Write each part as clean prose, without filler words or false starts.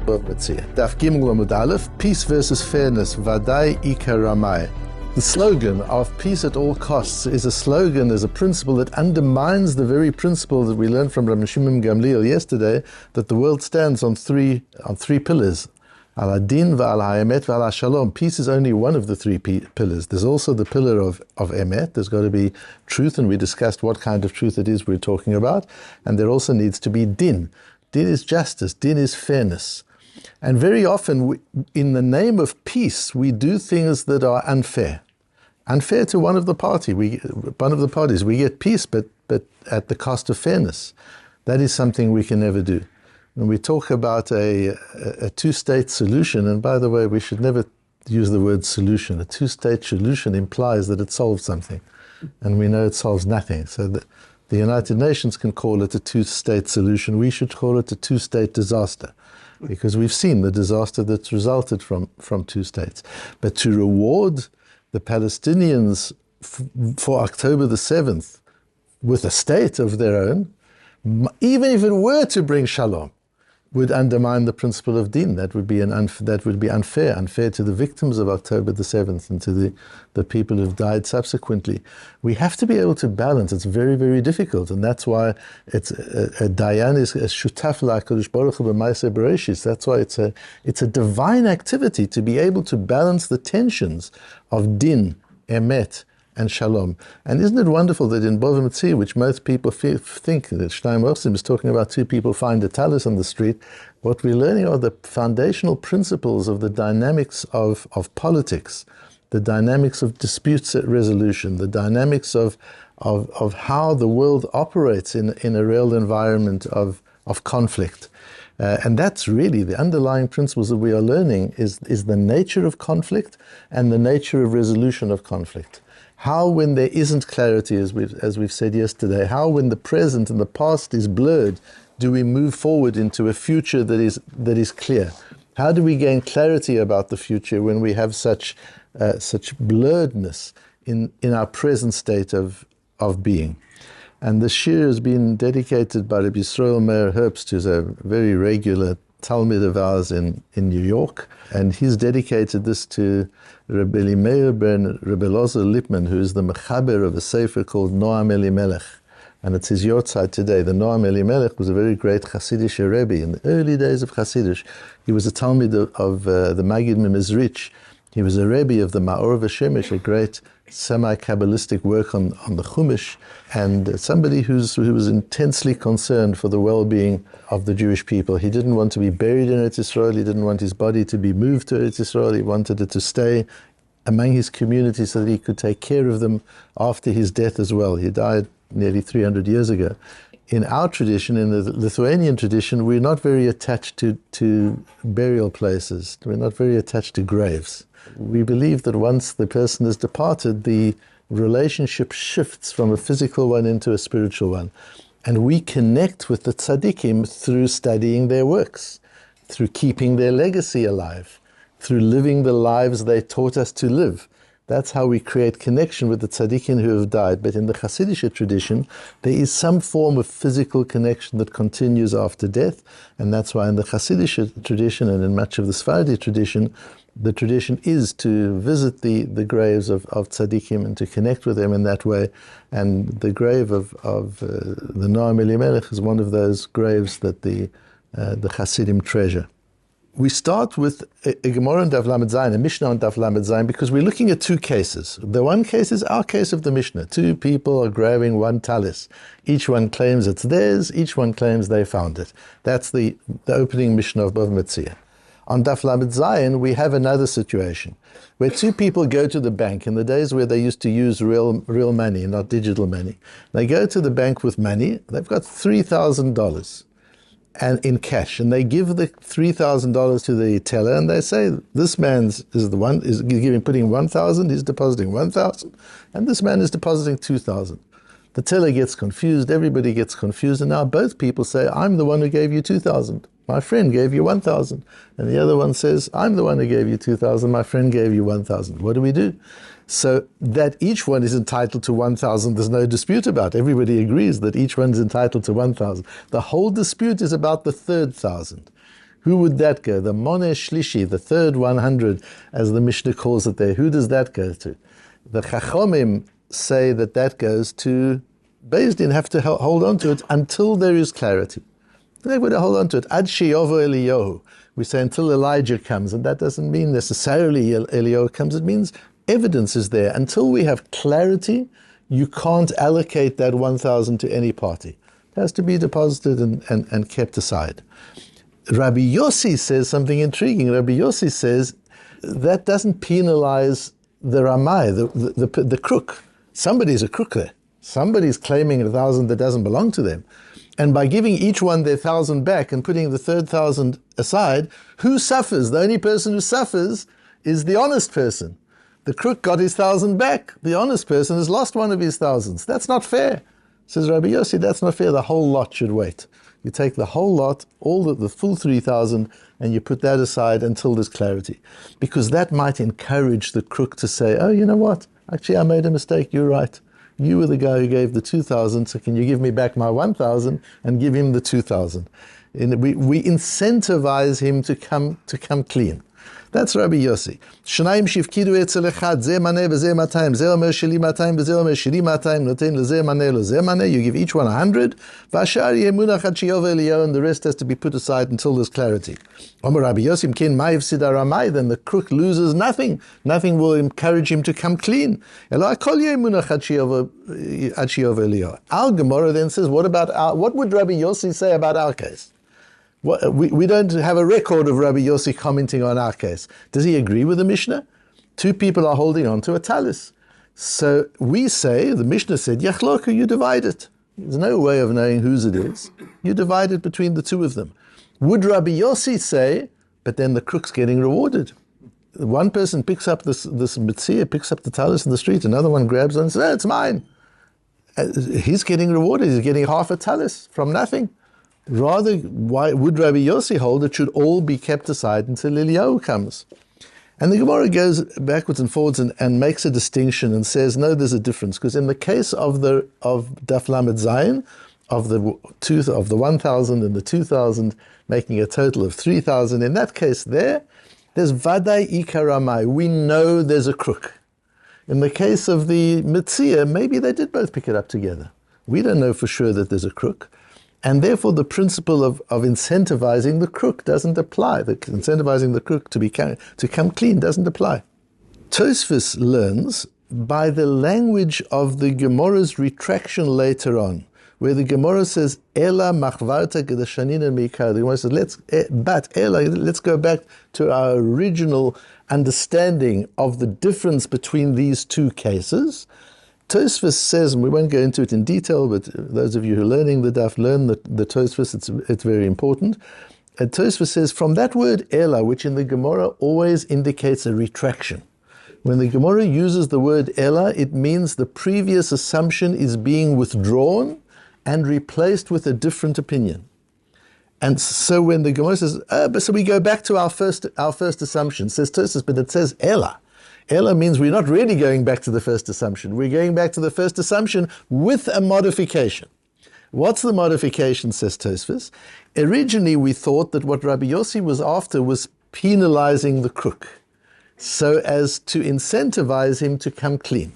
Bava Metzia. Daf Gimel Amud Aleph, peace versus fairness, ודאי איכא רמאי. The slogan of peace at all costs is a slogan, is a principle that undermines the very principle that we learned from Rabbi Shimon Gamliel yesterday, that the world stands on three pillars. Al Adin, V'al Ha'emet, V'al Ha'shalom. Peace is only one of the three pillars. There's also the pillar of Emet. There's got to be truth, and we discussed what kind of truth it is we're talking about. And there also needs to be Din. Din is justice. Din is fairness. And very often, in the name of peace, we do things that are unfair. Unfair to one of the parties. We get peace, but at the cost of fairness. That is something we can never do. When we talk about a two-state solution, and by the way, we should never use the word solution. A two-state solution implies that it solves something, and we know it solves nothing. So the United Nations can call it a two-state solution. We should call it a two-state disaster, because we've seen the disaster that's resulted from two states. But to reward the Palestinians for October the 7th with a state of their own, even if it were to bring shalom, would undermine the principle of Din. That would be unfair to the victims of October the 7th and to the people who've died subsequently. We have to be able to balance. It's very, very difficult, and that's why it's a dayan is a shutaf la'akadosh baruch hu b'maaseh bereshis. That's why it's a divine activity to be able to balance the tensions of Din, Emet, and Shalom. And isn't it wonderful that in Bava Metzia, which most people think that Shnayim Ochsim is talking about two people find a talis on the street, what we're learning are the foundational principles of the dynamics of politics, the dynamics of dispute resolution, the dynamics of how the world operates in a real environment of conflict. And that's really the underlying principles that we are learning is the nature of conflict and the nature of resolution of conflict. How, when there isn't clarity, as we've said yesterday, how, when the present and the past is blurred, do we move forward into a future that is clear? How do we gain clarity about the future when we have such blurredness in our present state of being? And the shir has been dedicated by Rabbi Yisrael Meir Herbst, who's a very regular talmid of ours in New York, and he's dedicated this to Rabbi Meir ben Rabbi Lapin, who is the mechaber of a sefer called Noam Elimelech, and it's his yortzeit today. The Noam Elimelech was a very great Hasidic Rebbe in the early days of Hasidus. He was a talmid of the Maggid Mimezrich. He was a Rebbe of the Ma'or V'Shemesh, a great semi-Kabbalistic work on the Chumash, and somebody who was intensely concerned for the well-being of the Jewish people. He didn't want to be buried in Eretz Yisrael. He didn't want his body to be moved to Eretz Yisrael. He wanted it to stay among his community so that he could take care of them after his death as well. He died nearly 300 years ago. In our tradition, in the Lithuanian tradition, we're not very attached to burial places. We're not very attached to graves. We believe that once the person has departed, the relationship shifts from a physical one into a spiritual one. And we connect with the tzaddikim through studying their works, through keeping their legacy alive, through living the lives they taught us to live. That's how we create connection with the tzaddikim who have died. But in the Hasidic tradition, there is some form of physical connection that continues after death. And that's why in the Hasidic tradition and in much of the Sephardi tradition, the tradition is to visit the graves of tzaddikim and to connect with them in that way. And the grave of the Noam Elimelech is one of those graves that the Hasidim treasure. We start with a Gemara on Daf Lamed Zayin, a Mishnah on Daf Lamed Zayin, because we're looking at two cases. The one case is our case of the Mishnah. Two people are grabbing one talis. Each one claims it's theirs. Each one claims they found it. That's the opening Mishnah of Bava Metzia. On Daf Lamed Zayin, we have another situation where two people go to the bank in the days where they used to use real money, not digital money. They go to the bank with money. They've got $3,000 and in cash, and they give the $3,000 to the teller, and they say, this man is putting 1,000, he's depositing 1,000, and this man is depositing 2,000. The teller gets confused, everybody gets confused, and now both people say, I'm the one who gave you 2,000. My friend gave you 1,000. And the other one says, I'm the one who gave you 2,000. My friend gave you 1,000. What do we do? So that each one is entitled to 1,000, there's no dispute about. Everybody agrees that each one is entitled to 1,000. The whole dispute is about the third 1,000. Who would that go? The Moneh Shlishi, the third 100, as the Mishnah calls it there. Who does that go to? The Chachomim say that goes to Beis Din, have to hold on to it until there is clarity. They're going to hold on to it. Ad sheyovo Eliyahu. We say until Elijah comes, and that doesn't mean necessarily Eliyahu comes. It means evidence is there. Until we have clarity, you can't allocate that 1,000 to any party. It has to be deposited and kept aside. Rabbi Yossi says something intriguing. Rabbi Yossi says that doesn't penalize the Ramai, the crook. Somebody's a crook there. Somebody's claiming 1,000 that doesn't belong to them. And by giving each one their 1,000 back and putting the third 1,000 aside, who suffers? The only person who suffers is the honest person. The crook got his 1,000 back. The honest person has lost one of his thousands. That's not fair. Says Rabbi Yossi, that's not fair. The whole lot should wait. You take the whole lot, all the full 3,000, and you put that aside until there's clarity. Because that might encourage the crook to say, oh, you know what? Actually, I made a mistake. You're right. You were the guy who gave the 2,000, so can you give me back my 1,000 and give him the 2,000? We incentivize him to come clean. That's Rabbi Yossi. Shnayim shivkidu etzel echad, ze maneh v'ze 200, ze omer sheli 200 v'ze omer sheli 200, noten leze maneh lo ze maneh, you give each one 100, v'ashar yeh munach ad sheyov Eliyahu, and the rest has to be put aside until there's clarity. Omer Rabbi Yossi, mkin ma yifsid Ramai, then the crook loses nothing. Nothing will encourage him to come clean. Elo hakol yeh munach ad sheyov Eliyahu. Our Gemara then says, what would Rabbi Yossi say about our case? We don't have a record of Rabbi Yossi commenting on our case. Does he agree with the Mishnah? Two people are holding on to a talis. So we say, the Mishnah said, Yachloku, you divide it. There's no way of knowing whose it is. You divide it between the two of them. Would Rabbi Yossi say, but then the crook's getting rewarded? One person picks up this Metzia, picks up the talis in the street, another one grabs it and says, it's mine. He's getting rewarded. He's getting half a talis from nothing. Rather, why would Rabbi Yossi hold it should all be kept aside until Eliyahu comes? And the Gemara goes backwards and forwards and makes a distinction and says, no, there's a difference. Because in the case of Daf Lamed Zayin, of the 1,000 and the 2,000, making a total of 3,000, in that case there's ודאי איכא רמאי. We know there's a crook. In the case of the Metzia, maybe they did both pick it up together. We don't know for sure that there's a crook. And therefore, the principle of incentivizing the crook doesn't apply. Incentivizing the crook to come clean doesn't apply. Tosfos learns by the language of the Gemara's retraction later on, where the Gemara says, "Ela machvarta gedashanin mikar." The Gemara says, let's go back to our original understanding of the difference between these two cases. Tosfos says, and we won't go into it in detail, but those of you who are learning the Daf, learn the Tosfos, it's very important. And Tosfos says, from that word Ela, which in the Gemara always indicates a retraction, when the Gemara uses the word Ela, it means the previous assumption is being withdrawn and replaced with a different opinion. And so when the Gemara says, so we go back to our first assumption, says Tosfos, but it says Ela. Ela means we're not really going back to the first assumption. We're going back to the first assumption with a modification. What's the modification, says Tosfos? Originally, we thought that what Rabbi Yossi was after was penalizing the crook, so as to incentivize him to come clean.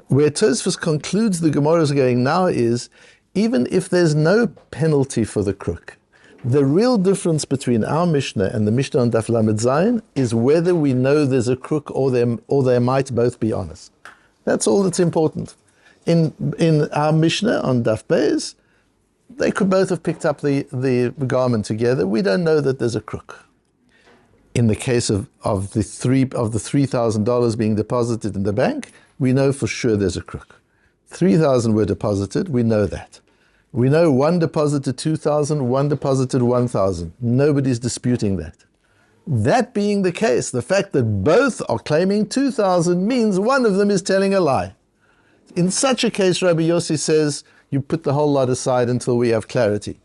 Where Tosfos concludes the Gemara is going now is, even if there's no penalty for the crook, the real difference between our Mishnah and the Mishnah on Daf Lamed Zayin is whether we know there's a crook or they might both be honest. That's all that's important. In our Mishnah on Daf Beis, they could both have picked up the garment together. We don't know that there's a crook. In the case of the $3,000 being deposited in the bank, we know for sure there's a crook. 3,000 were deposited, we know that. We know one deposited 2,000, one deposited 1,000. Nobody's disputing that. That being the case, the fact that both are claiming 2,000 means one of them is telling a lie. In such a case, Rabbi Yossi says, you put the whole lot aside until we have clarity.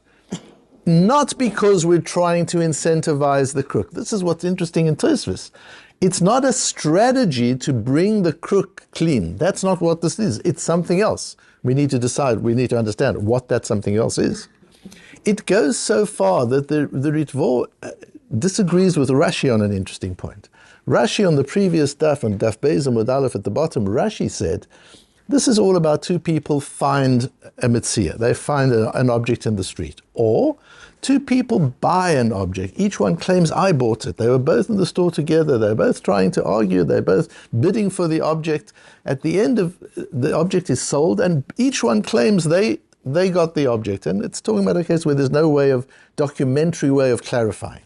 Not because we're trying to incentivize the crook. This is what's interesting in Tosfos. It's not a strategy to bring the crook clean. That's not what this is. It's something else. We need to decide, we need to understand what that something else is. It goes so far that the Ritvo disagrees with Rashi on an interesting point. Rashi on the previous daf, on Daf Beis and Aleph at the bottom, Rashi said, this is all about two people find a Metzia. They find an object in the street. Or two people buy an object. Each one claims, I bought it. They were both in the store together. They're both trying to argue. They're both bidding for the object. At the end of the object is sold, and each one claims they got the object. And it's talking about a case where there's no documentary way of clarifying.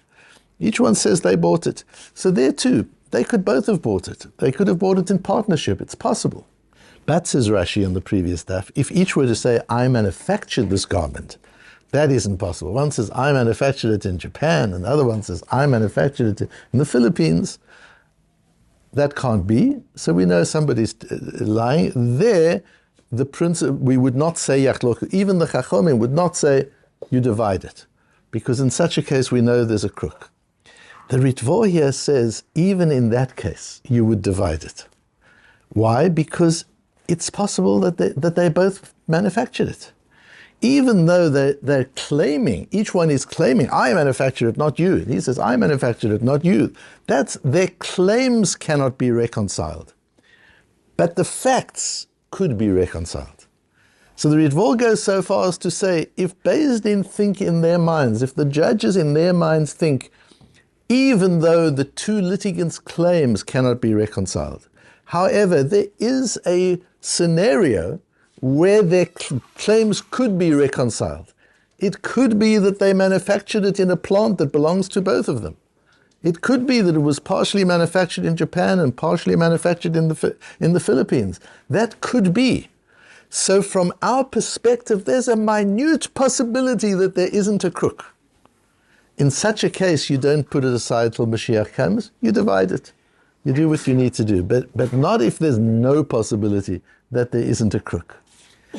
Each one says they bought it. So there too, they could both have bought it. They could have bought it in partnership. It's possible. But, says Rashi on the previous daf, if each were to say, I manufactured this garment, that isn't possible. One says, I manufactured it in Japan, and the other one says, I manufactured it in the Philippines. That can't be. So we know somebody's lying. There, the principle, we would not say yachlok. Even the Chachomim would not say, you divide it. Because in such a case, we know there's a crook. The Ritvo here says, even in that case, you would divide it. Why? Because it's possible that they both manufactured it. Even though they're claiming, each one is claiming, I manufactured it, not you. He says, I manufactured it, not you. Their claims cannot be reconciled. But the facts could be reconciled. So the Ritvo goes so far as to say, if Beis Din think in their minds, if the judges in their minds think, even though the two litigants' claims cannot be reconciled, however, there is a scenario where their claims could be reconciled. It could be that they manufactured it in a plant that belongs to both of them. It could be that it was partially manufactured in Japan and partially manufactured in the Philippines. That could be. So from our perspective, there's a minute possibility that there isn't a crook. In such a case, you don't put it aside till Mashiach comes, you divide it. You do what you need to do, but not if there's no possibility that there isn't a crook.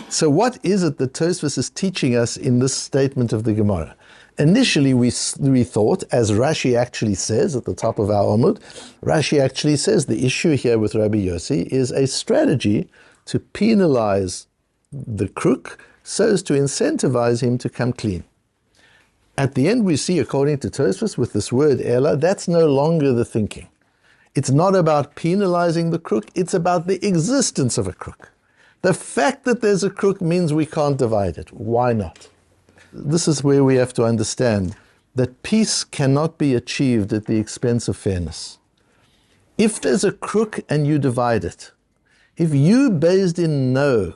So what is it that Tosfos is teaching us in this statement of the Gemara? Initially, we thought, as Rashi actually says at the top of our Amud, Rashi actually says the issue here with Rabbi Yossi is a strategy to penalize the crook so as to incentivize him to come clean. At the end, we see, according to Tosfos, with this word Ela, that's no longer the thinking. It's not about penalizing the crook, it's about the existence of a crook. The fact that there's a crook means we can't divide it. Why not? This is where we have to understand that peace cannot be achieved at the expense of fairness. If there's a crook and you divide it, if you Beis Din know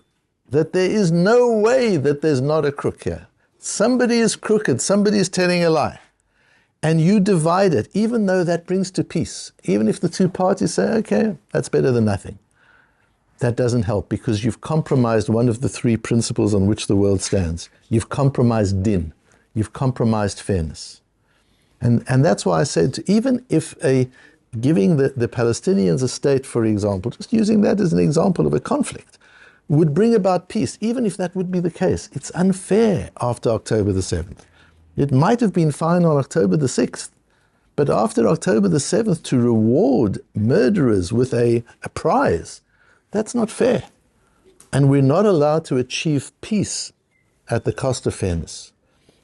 that there is no way that there's not a crook here, somebody is crooked, somebody is telling a lie, and you divide it, even though that brings to peace, even if the two parties say, okay, that's better than nothing, that doesn't help because you've compromised one of the three principles on which the world stands. You've compromised din. You've compromised fairness. And that's why I said, even if giving the Palestinians a state, for example, just using that as an example of a conflict, would bring about peace, even if that would be the case, it's unfair after October the 7th. It might have been fine on October the 6th, but after October the 7th to reward murderers with a prize, that's not fair. And we're not allowed to achieve peace at the cost of fairness.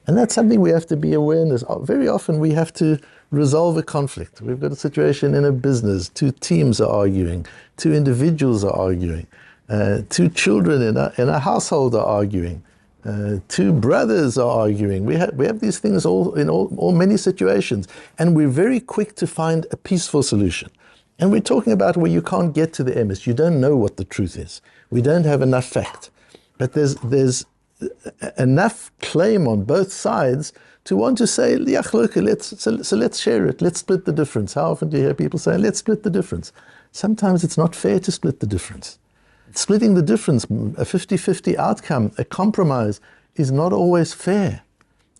And that's something we have to be aware of. Very often we have to resolve a conflict. We've got a situation in a business, two teams are arguing, two individuals are arguing, two children in a household are arguing, two brothers are arguing. We have these things in many situations, and we're very quick to find a peaceful solution. And we're talking about where you can't get to the emes. You don't know what the truth is. We don't have enough fact. But there's enough claim on both sides to want to say, let's share it. Let's split the difference. How often do you hear people say, let's split the difference? Sometimes it's not fair to split the difference. Splitting the difference, a 50-50 outcome, a compromise, is not always fair.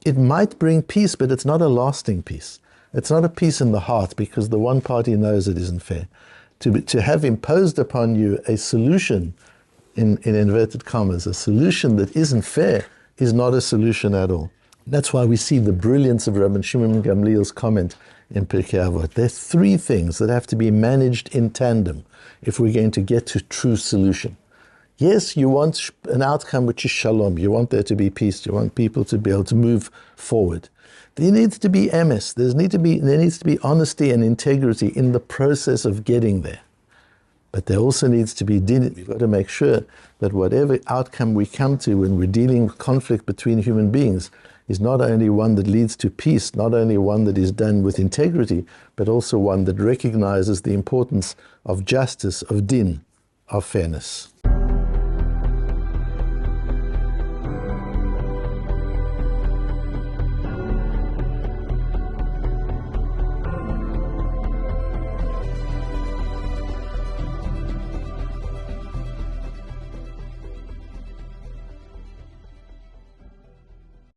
It might bring peace, but it's not a lasting peace. It's not a peace in the heart because the one party knows it isn't fair. To have imposed upon you a solution, in inverted commas, a solution that isn't fair is not a solution at all. That's why we see the brilliance of Rabbi Shimon Gamliel's comment in Pirkei Avot. There are three things that have to be managed in tandem if we're going to get to true solution. Yes, you want an outcome which is shalom. You want there to be peace. You want people to be able to move forward. There needs to be emes. There needs to be honesty and integrity in the process of getting there. But there also needs to be din. We've got to make sure that whatever outcome we come to when we're dealing with conflict between human beings is not only one that leads to peace, not only one that is done with integrity, but also one that recognizes the importance of justice, of din, of fairness.